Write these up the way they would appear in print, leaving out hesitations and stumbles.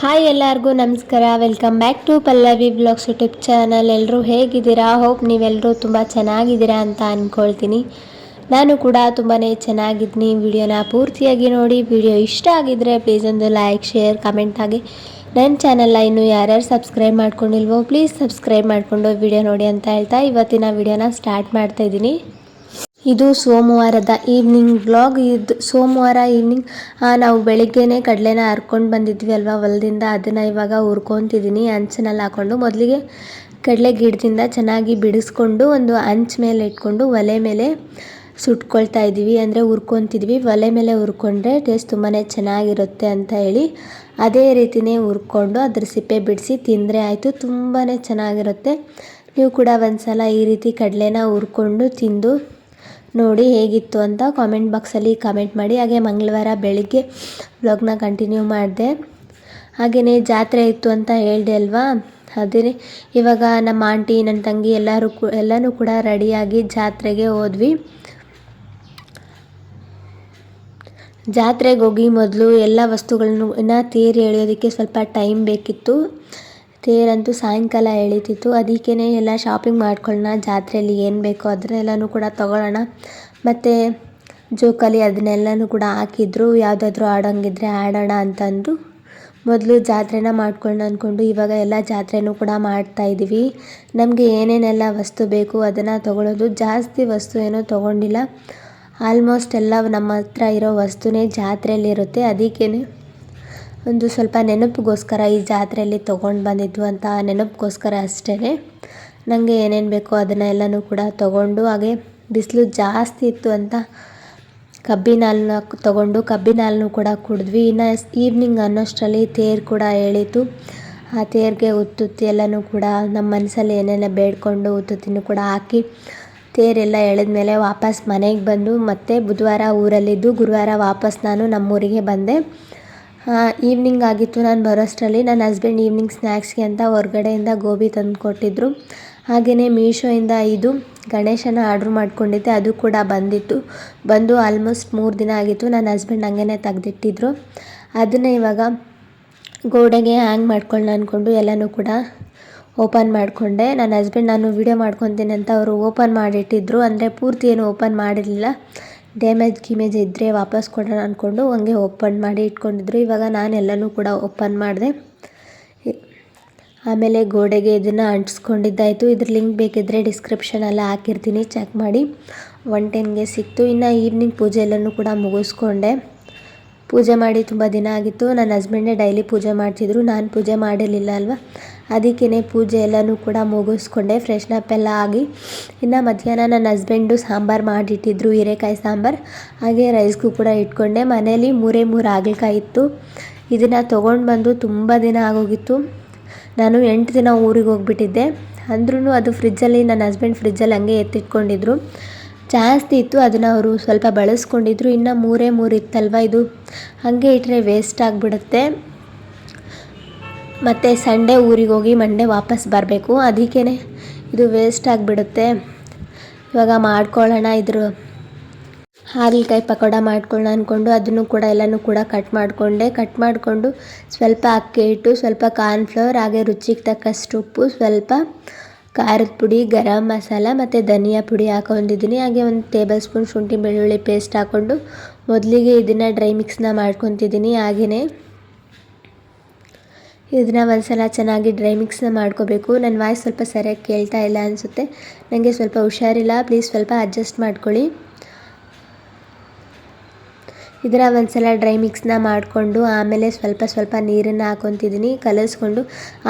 Hi ಎಲ್ಲರಿಗೂ ನಮಸ್ಕಾರ. Welcome back to Pallavi blogs YouTube channel. ಎಲ್ಲರೂ ಹೇಗಿದ್ದೀರಾ? ಹೋಪ್ ನೀವೆಲ್ಲರೂ ತುಂಬ ಚೆನ್ನಾಗಿದ್ದೀರಾ ಅಂತ ಅಂದ್ಕೊಳ್ತೀನಿ. ನಾನು ಕೂಡ ತುಂಬಾ ಚೆನ್ನಾಗಿದ್ದೀನಿ. ವಿಡಿಯೋನ ಪೂರ್ತಿಯಾಗಿ ನೋಡಿ. ವಿಡಿಯೋ ಇಷ್ಟ ಆಗಿದ್ದರೆ ಪ್ಲೀಸ್ ಒಂದು ಲೈಕ್, ಶೇರ್, ಕಮೆಂಟ್ ಆಗಿ ನನ್ನ ಚಾನಲ್ನ ಇನ್ನೂ ಯಾರ್ಯಾರು ಸಬ್ಸ್ಕ್ರೈಬ್ ಮಾಡ್ಕೊಂಡಿಲ್ವೋ ಪ್ಲೀಸ್ ಸಬ್ಸ್ಕ್ರೈಬ್ ಮಾಡಿಕೊಂಡು ವಿಡಿಯೋ ನೋಡಿ ಅಂತ ಹೇಳ್ತಾ ಇವತ್ತಿನ ವಿಡಿಯೋನ ಸ್ಟಾರ್ಟ್ ಮಾಡ್ತಾಯಿದ್ದೀನಿ. ಇದು ಸೋಮವಾರದ ಈವ್ನಿಂಗ್ ವ್ಲಾಗ್. ಇದು ಸೋಮವಾರ ಈವ್ನಿಂಗ್ ನಾವು ಬೆಳಿಗ್ಗೆನೇ ಕಡಲೆನ ಹರ್ಕೊಂಡು ಬಂದಿದ್ವಿ ಅಲ್ವಾ ಹೊಲದಿಂದ, ಅದನ್ನು ಇವಾಗ ಹುರ್ಕೊತಿದ್ದೀನಿ ಹಂಚಿನಲ್ಲಿ ಹಾಕ್ಕೊಂಡು. ಮೊದಲಿಗೆ ಕಡಲೆ ಗಿಡದಿಂದ ಚೆನ್ನಾಗಿ ಬಿಡಿಸ್ಕೊಂಡು ಒಂದು ಹಂಚ್ ಮೇಲೆ ಇಟ್ಕೊಂಡು ಒಲೆ ಮೇಲೆ ಸುಟ್ಕೊಳ್ತಾ ಇದ್ದೀವಿ, ಅಂದರೆ ಹುರ್ಕೊತಿದ್ವಿ. ಒಲೆ ಮೇಲೆ ಹುರ್ಕೊಂಡ್ರೆ ಟೇಸ್ಟ್ ತುಂಬಾ ಚೆನ್ನಾಗಿರುತ್ತೆ ಅಂತ ಹೇಳಿ ಅದೇ ರೀತಿಯೇ ಹುರ್ಕೊಂಡು ಅದ್ರ ಸಿಪ್ಪೆ ಬಿಡಿಸಿ ತಿಂದರೆ ಆಯಿತು, ತುಂಬಾ ಚೆನ್ನಾಗಿರುತ್ತೆ. ನೀವು ಕೂಡ ಒಂದ್ಸಲ ಈ ರೀತಿ ಕಡಲೆನ ಹುರ್ಕೊಂಡು ತಿಂದು ನೋಡಿ ಹೇಗಿತ್ತು ಅಂತ ಕಾಮೆಂಟ್ ಬಾಕ್ಸಲ್ಲಿ ಕಮೆಂಟ್ ಮಾಡಿ. ಹಾಗೆ ಮಂಗಳವಾರ ಬೆಳಿಗ್ಗೆ ವ್ಲಾಗ್ನ ಕಂಟಿನ್ಯೂ ಮಾಡಿದೆ. ಹಾಗೆಯೇ ಜಾತ್ರೆ ಇತ್ತು ಅಂತ ಹೇಳಿದೆ ಅಲ್ವಾ, ಅದೇ ಇವಾಗ ನಮ್ಮ ಆಂಟಿ, ನನ್ನ ತಂಗಿ ಎಲ್ಲನೂ ಕೂಡ ರೆಡಿಯಾಗಿ ಜಾತ್ರೆಗೆ ಹೋದ್ವಿ. ಜಾತ್ರೆಗೆ ಹೋಗಿ ಮೊದಲು ಎಲ್ಲ ವಸ್ತುಗಳನ್ನು ತೇರು ಎಳೆಯೋದಕ್ಕೆ ಸ್ವಲ್ಪ ಟೈಮ್ ಬೇಕಿತ್ತು. ತೇರಂತೂ ಸಾಯಂಕಾಲ ಎಳೀತಿತ್ತು. ಅದಕ್ಕೇ ಎಲ್ಲ ಶಾಪಿಂಗ್ ಮಾಡ್ಕೊಳ್ಳೋಣ, ಜಾತ್ರೆಯಲ್ಲಿ ಏನು ಬೇಕೋ ಅದನ್ನೆಲ್ಲನೂ ಕೂಡ ತೊಗೊಳ್ಳೋಣ. ಮತ್ತು ಜೋಕಾಲಿ ಅದನ್ನೆಲ್ಲನೂ ಕೂಡ ಹಾಕಿದ್ರು, ಯಾವುದಾದ್ರೂ ಆಡೋಂಗಿದ್ರೆ ಆಡೋಣ ಅಂತಂದು ಮೊದಲು ಜಾತ್ರೆನ ಮಾಡ್ಕೊಳ್ಳೋಣ ಅಂದ್ಕೊಂಡು ಇವಾಗ ಎಲ್ಲ ಜಾತ್ರೆನೂ ಕೂಡ ಮಾಡ್ತಾಯಿದ್ದೀವಿ. ನಮಗೆ ಏನೇನೆಲ್ಲ ವಸ್ತು ಬೇಕು ಅದನ್ನು ತೊಗೊಳ್ಳೋದು. ಜಾಸ್ತಿ ವಸ್ತು ಏನೂ ತೊಗೊಂಡಿಲ್ಲ, ಆಲ್ಮೋಸ್ಟ್ ಎಲ್ಲ ನಮ್ಮ ಹತ್ರ ಇರೋ ವಸ್ತುನೇ ಜಾತ್ರೆಯಲ್ಲಿರುತ್ತೆ. ಅದಕ್ಕೇ ಒಂದು ಸ್ವಲ್ಪ ನೆನಪಿಗೋಸ್ಕರ ಈ ಜಾತ್ರೆಯಲ್ಲಿ ತೊಗೊಂಡು ಬಂದಿದ್ದು ಅಂತ ನೆನಪಿಗೋಸ್ಕರ ಅಷ್ಟೇ. ನನಗೆ ಏನೇನು ಬೇಕೋ ಅದನ್ನೆಲ್ಲನೂ ಕೂಡ ತೊಗೊಂಡು, ಹಾಗೆ ಬಿಸಿಲು ಜಾಸ್ತಿ ಇತ್ತು ಅಂತ ಕಬ್ಬಿನ ಹಾಲನ್ನ ತೊಗೊಂಡು ಕಬ್ಬಿನ ಹಾಲನ್ನು ಕೂಡ ಕುಡಿದ್ವಿ. ಇನ್ನು ಈವ್ನಿಂಗ್ ಅನ್ನೋಷ್ಟರಲ್ಲಿ ತೇರು ಕೂಡ ಎಳೀತು. ಆ ತೇರಿಗೆ ಉತ್ತುತ್ತಿ ಎಲ್ಲನೂ ಕೂಡ ನಮ್ಮ ಮನಸ್ಸಲ್ಲಿ ಏನೆಲ್ಲ ಬೇಡ್ಕೊಂಡು ಉತ್ತುತ್ತಿನೂ ಕೂಡ ಹಾಕಿ ತೇರೆಲ್ಲ ಎಳೆದ ಮೇಲೆ ವಾಪಸ್ ಮನೆಗೆ ಬಂದು ಮತ್ತೆ ಬುಧವಾರ ಊರಲ್ಲಿದ್ದು ಗುರುವಾರ ವಾಪಸ್ ನಾನು ನಮ್ಮೂರಿಗೆ ಬಂದೆ. ಈವ್ನಿಂಗ್ ಆಗಿತ್ತು ನಾನು ಬರೋಷ್ಟರಲ್ಲಿ. ನನ್ನ ಹಸ್ಬೆಂಡ್ ಈವ್ನಿಂಗ್ ಸ್ನ್ಯಾಕ್ಸ್ಗೆ ಅಂತ ಹೊರಗಡೆಯಿಂದ ಗೋಬಿ ತಂದು ಕೊಟ್ಟಿದ್ದರು. ಹಾಗೆಯೇ ಮೀಶೋಯಿಂದ ಇದು ಗಣೇಶನ ಆರ್ಡ್ರ್ ಮಾಡ್ಕೊಂಡಿದ್ದೆ, ಅದು ಕೂಡ ಬಂದು ಆಲ್ಮೋಸ್ಟ್ 3 ದಿನ ಆಗಿತ್ತು. ನನ್ನ ಹಸ್ಬೆಂಡ್ ಹಂಗೇ ತೆಗೆದಿಟ್ಟಿದ್ರು. ಅದನ್ನೇ ಇವಾಗ ಗೋಡೆಗೆ ಹ್ಯಾಂಗ್ ಮಾಡ್ಕೊಳ್ಳೋಣ ಅಂದ್ಕೊಂಡು ಎಲ್ಲನೂ ಕೂಡ ಓಪನ್ ಮಾಡಿಕೊಂಡೆ. ನನ್ನ ಹಸ್ಬೆಂಡ್ ನಾನು ವೀಡಿಯೋ ಮಾಡ್ಕೊತೀನಿ ಅಂತ ಅವರು ಓಪನ್ ಮಾಡಿಟ್ಟಿದ್ರು, ಅಂದರೆ ಪೂರ್ತಿ ಏನು ಓಪನ್ ಮಾಡಿರಲಿಲ್ಲ. ಡ್ಯಾಮೇಜ್ ಇದ್ದರೆ ವಾಪಸ್ ಕೊಡೋಣ ಅಂದ್ಕೊಂಡು ಹಂಗೆ ಓಪನ್ ಮಾಡಿ ಇಟ್ಕೊಂಡಿದ್ರು. ಇವಾಗ ನಾನು ಎಲ್ಲನೂ ಕೂಡ ಓಪನ್ ಮಾಡಿದೆ. ಆಮೇಲೆ ಗೋಡೆಗೆ ಇದನ್ನು ಅಂಟಿಸ್ಕೊಂಡಿದ್ದಾಯಿತು. ಇದ್ರ ಲಿಂಕ್ ಬೇಕಿದ್ದರೆ ಡಿಸ್ಕ್ರಿಪ್ಷನಲ್ಲಿ ಹಾಕಿರ್ತೀನಿ, ಚೆಕ್ ಮಾಡಿ. 110ಗೆ ಸಿಕ್ತು. ಇನ್ನು ಈವ್ನಿಂಗ್ ಪೂಜೆ ಎಲ್ಲನೂ ಕೂಡ ಮುಗಿಸ್ಕೊಂಡೆ. ಪೂಜೆ ಮಾಡಿ ತುಂಬ ದಿನ ಆಗಿತ್ತು. ನನ್ನ ಹಸ್ಬೆಂಡೇ ಡೈಲಿ ಪೂಜೆ ಮಾಡ್ತಿದ್ರು, ನಾನು ಪೂಜೆ ಮಾಡಿರಲಿಲ್ಲ ಅಲ್ವಾ, ಅದಕ್ಕೇ ಪೂಜೆ ಎಲ್ಲನೂ ಕೂಡ ಮುಗಿಸ್ಕೊಂಡೆ, ಫ್ರೆಶ್ನಪ್ ಎಲ್ಲ ಆಗಿ. ಇನ್ನು ಮಧ್ಯಾಹ್ನ ನನ್ನ ಹಸ್ಬೆಂಡು ಸಾಂಬಾರು ಮಾಡಿಟ್ಟಿದ್ರು, ಹೀರೆಕಾಯಿ ಸಾಂಬಾರು. ಹಾಗೆ ರೈಸ್ಗೂ ಕೂಡ ಇಟ್ಕೊಂಡೆ. ಮನೇಲಿ 3 ಹಾಗಲಕಾಯಿ ಇತ್ತು. ಇದನ್ನು ತೊಗೊಂಡು ಬಂದು ತುಂಬ ದಿನ ಆಗೋಗಿತ್ತು. ನಾನು 8 ದಿನ ಊರಿಗೆ ಹೋಗ್ಬಿಟ್ಟಿದ್ದೆ. ಅಂದ್ರೂ ಅದು ಫ್ರಿಜ್ಜಲ್ಲಿ, ನನ್ನ ಹಸ್ಬೆಂಡ್ ಫ್ರಿಜ್ಜಲ್ಲಿ ಹಂಗೆ ಎತ್ತಿಟ್ಕೊಂಡಿದ್ರು. ಜಾಸ್ತಿ ಇತ್ತು, ಅದನ್ನು ಅವರು ಸ್ವಲ್ಪ ಬಳಸ್ಕೊಂಡಿದ್ರು. ಇನ್ನು 3 ಇತ್ತಲ್ವ, ಇದು ಹಾಗೆ ಇಟ್ಟರೆ ವೇಸ್ಟ್ ಆಗಿಬಿಡುತ್ತೆ. ಮತ್ತು ಸಂಡೇ ಊರಿಗೆ ಹೋಗಿ ಮಂಡೇ ವಾಪಸ್ ಬರಬೇಕು, ಅದಕ್ಕೇ ಇದು ವೇಸ್ಟ್ ಆಗಿಬಿಡುತ್ತೆ. ಇವಾಗ ಮಾಡ್ಕೊಳ್ಳೋಣ, ಇದ್ರ ಹಾಗಲಕಾಯಿ ಪಕೋಡ ಮಾಡ್ಕೊಳ್ಳೋಣ ಅಂದ್ಕೊಂಡು ಅದನ್ನು ಕೂಡ ಎಲ್ಲನೂ ಕೂಡ ಕಟ್ ಮಾಡಿಕೊಂಡು ಸ್ವಲ್ಪ ಅಕ್ಕಿ ಹಿಟ್ಟು, ಸ್ವಲ್ಪ ಕಾರ್ನ್ಫ್ಲವರ್, ಹಾಗೆ ರುಚಿಗೆ ತಕ್ಕಷ್ಟು ಉಪ್ಪು, ಸ್ವಲ್ಪ ಖಾರದ ಪುಡಿ, ಗರಂ ಮಸಾಲ ಮತ್ತು ಧನಿಯಾ ಪುಡಿ ಹಾಕೊಂಡಿದ್ದೀನಿ. ಹಾಗೆ 1 ಟೇಬಲ್ ಸ್ಪೂನ್ ಶುಂಠಿ ಬೆಳ್ಳುಳ್ಳಿ ಪೇಸ್ಟ್ ಹಾಕ್ಕೊಂಡು ಮೊದಲಿಗೆ ಇದನ್ನು ಡ್ರೈ ಮಿಕ್ಸ್ನ ಮಾಡ್ಕೊತಿದ್ದೀನಿ. ಹಾಗೆಯೇ ಇದನ್ನು ಒಂದ್ಸಲ ಚೆನ್ನಾಗಿ ಡ್ರೈ ಮಿಕ್ಸ್ನ ಮಾಡ್ಕೋಬೇಕು. ನನ್ನ ವಾಯ್ಸ್ ಸ್ವಲ್ಪ ಸರಿಯಾಗಿ ಕೇಳ್ತಾ ಇಲ್ಲ ಅನಿಸುತ್ತೆ, ನನಗೆ ಸ್ವಲ್ಪ ಹುಷಾರಿಲ್ಲ, ಪ್ಲೀಸ್ ಸ್ವಲ್ಪ ಅಡ್ಜಸ್ಟ್ ಮಾಡ್ಕೊಳ್ಳಿ. ಇದರ ಒಂದ್ಸಲ ಡ್ರೈ ಮಿಕ್ಸ್ನ ಮಾಡಿಕೊಂಡು ಆಮೇಲೆ ಸ್ವಲ್ಪ ನೀರನ್ನು ಹಾಕ್ಕೊತಿದ್ದೀನಿ, ಕಲಿಸ್ಕೊಂಡು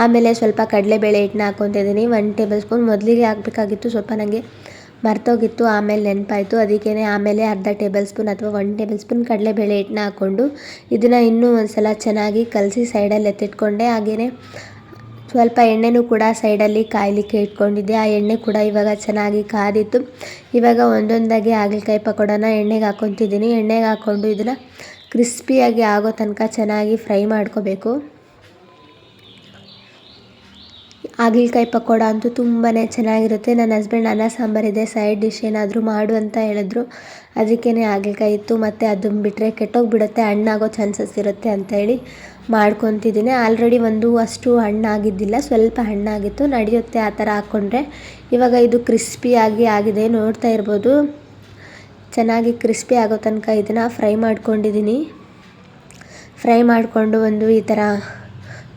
ಆಮೇಲೆ ಸ್ವಲ್ಪ ಕಡಲೆಬೇಳೆ ಹಿಟ್ಟನ್ನ ಹಾಕ್ಕೊತಿದ್ದೀನಿ. 1 ಟೇಬಲ್ ಸ್ಪೂನ್ ಮೊದಲಿಗೆ ಹಾಕಬೇಕಾಗಿತ್ತು, ಸ್ವಲ್ಪ ನನಗೆ ಮರ್ತೋಗಿತ್ತು, ಆಮೇಲೆ ನೆನಪಾಯಿತು. ಅದಕ್ಕೇ ಆಮೇಲೆ ಅರ್ಧ ಟೇಬಲ್ ಸ್ಪೂನ್ ಅಥವಾ 1 ಟೇಬಲ್ ಸ್ಪೂನ್ ಕಡಲೆಬೇಳೆ ಹಿಟ್ಟನ್ನ ಹಾಕ್ಕೊಂಡು ಇದನ್ನು ಇನ್ನೂ ಒಂದು ಸಲ ಚೆನ್ನಾಗಿ ಕಲಸಿ ಸೈಡಲ್ಲಿ ಎತ್ತಿಟ್ಕೊಂಡೆ. ಹಾಗೆಯೇ ಸ್ವಲ್ಪ ಎಣ್ಣೆನೂ ಕೂಡ ಸೈಡಲ್ಲಿ ಕಾಯಲಿಕ್ಕೆ ಇಟ್ಕೊಂಡಿದ್ದೆ. ಆ ಎಣ್ಣೆ ಕೂಡ ಇವಾಗ ಚೆನ್ನಾಗಿ ಕಾದಿತ್ತು. ಇವಾಗ ಒಂದೊಂದಾಗಿ ಹಾಗಲಕಾಯಿ ಪಕೋಡನ ಎಣ್ಣೆಗೆ ಹಾಕ್ಕೊತಿದ್ದೀನಿ. ಎಣ್ಣೆಗೆ ಹಾಕ್ಕೊಂಡು ಇದನ್ನು ಕ್ರಿಸ್ಪಿಯಾಗಿ ಆಗೋ ತನಕ ಚೆನ್ನಾಗಿ ಫ್ರೈ ಮಾಡ್ಕೋಬೇಕು. ಹಾಗಲಕಾಯಿ ಪಕೋಡ ಅಂತೂ ತುಂಬಾ ಚೆನ್ನಾಗಿರುತ್ತೆ. ನನ್ನ ಹಸ್ಬೆಂಡ್ ಅನ್ನ ಸಾಂಬಾರಿದೆ, ಸೈಡ್ ಡಿಶ್ ಏನಾದರೂ ಮಾಡು ಅಂತ ಹೇಳಿದ್ರು. ಅದಕ್ಕೇ ಹಾಗಲಕಾಯಿ ಇತ್ತು, ಮತ್ತು ಅದನ್ನು ಬಿಟ್ಟರೆ ಕೆಟ್ಟೋಗಿಬಿಡುತ್ತೆ, ಹಣ್ಣಾಗೋ ಚಾನ್ಸಸ್ ಇರುತ್ತೆ ಅಂತ ಹೇಳಿ ಮಾಡ್ಕೊತಿದ್ದೀನಿ. ಆಲ್ರೆಡಿ ಒಂದು ಅಷ್ಟು ಹಣ್ಣಾಗಿದ್ದಿಲ್ಲ, ಸ್ವಲ್ಪ ಹಣ್ಣಾಗಿತ್ತು, ನಡೆಯುತ್ತೆ ಆ ಥರ ಹಾಕ್ಕೊಂಡ್ರೆ. ಇವಾಗ ಇದು ಕ್ರಿಸ್ಪಿಯಾಗಿ ಆಗಿದೆ, ನೋಡ್ತಾ ಇರ್ಬೋದು. ಚೆನ್ನಾಗಿ ಕ್ರಿಸ್ಪಿ ಆಗೋ ತನಕ ಇದನ್ನು ಫ್ರೈ ಮಾಡ್ಕೊಂಡಿದ್ದೀನಿ. ಫ್ರೈ ಮಾಡಿಕೊಂಡು ಒಂದು ಈ ಥರ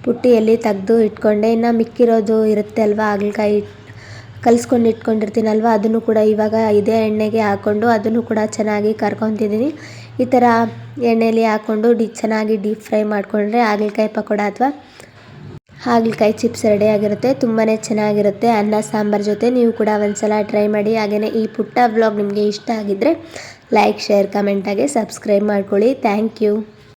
ಪುಟ್ಟಿಯಲ್ಲಿ ತೆಗೆದು ಇಟ್ಕೊಂಡೆ. ಇನ್ನು ಮಿಕ್ಕಿರೋದು ಇರುತ್ತೆ ಅಲ್ವಾ, ಹಾಗಲಕಾಯಿ ಕಲಿಸ್ಕೊಂಡು ಇಟ್ಕೊಂಡಿರ್ತೀನಲ್ವ, ಅದನ್ನು ಕೂಡ ಇವಾಗ ಇದೇ ಎಣ್ಣೆಗೆ ಹಾಕ್ಕೊಂಡು ಅದನ್ನು ಕೂಡ ಚೆನ್ನಾಗಿ ಕರ್ಕೊತಿದ್ದೀನಿ. ಈ ಥರ ಎಣ್ಣೆಯಲ್ಲಿ ಹಾಕ್ಕೊಂಡು ಚೆನ್ನಾಗಿ ಡೀಪ್ ಫ್ರೈ ಮಾಡಿಕೊಂಡ್ರೆ ಹಾಗಲಕಾಯಿ ಪಕೋಡ ಅಥವಾ ಹಾಗಲಕಾಯಿ ಚಿಪ್ಸ್ ರೆಡಿಯಾಗಿರುತ್ತೆ. ತುಂಬಾ ಚೆನ್ನಾಗಿರುತ್ತೆ ಅನ್ನ ಸಾಂಬಾರು ಜೊತೆ. ನೀವು ಕೂಡ ಒಂದ್ಸಲ ಟ್ರೈ ಮಾಡಿ. ಹಾಗೆಯೇ ಈ ಪುಟ್ಟ ವ್ಲಾಗ್ ನಿಮಗೆ ಇಷ್ಟ ಆಗಿದ್ದರೆ ಲೈಕ್, ಶೇರ್, ಕಮೆಂಟಾಗಿ ಸಬ್ಸ್ಕ್ರೈಬ್ ಮಾಡ್ಕೊಳ್ಳಿ. Thank you.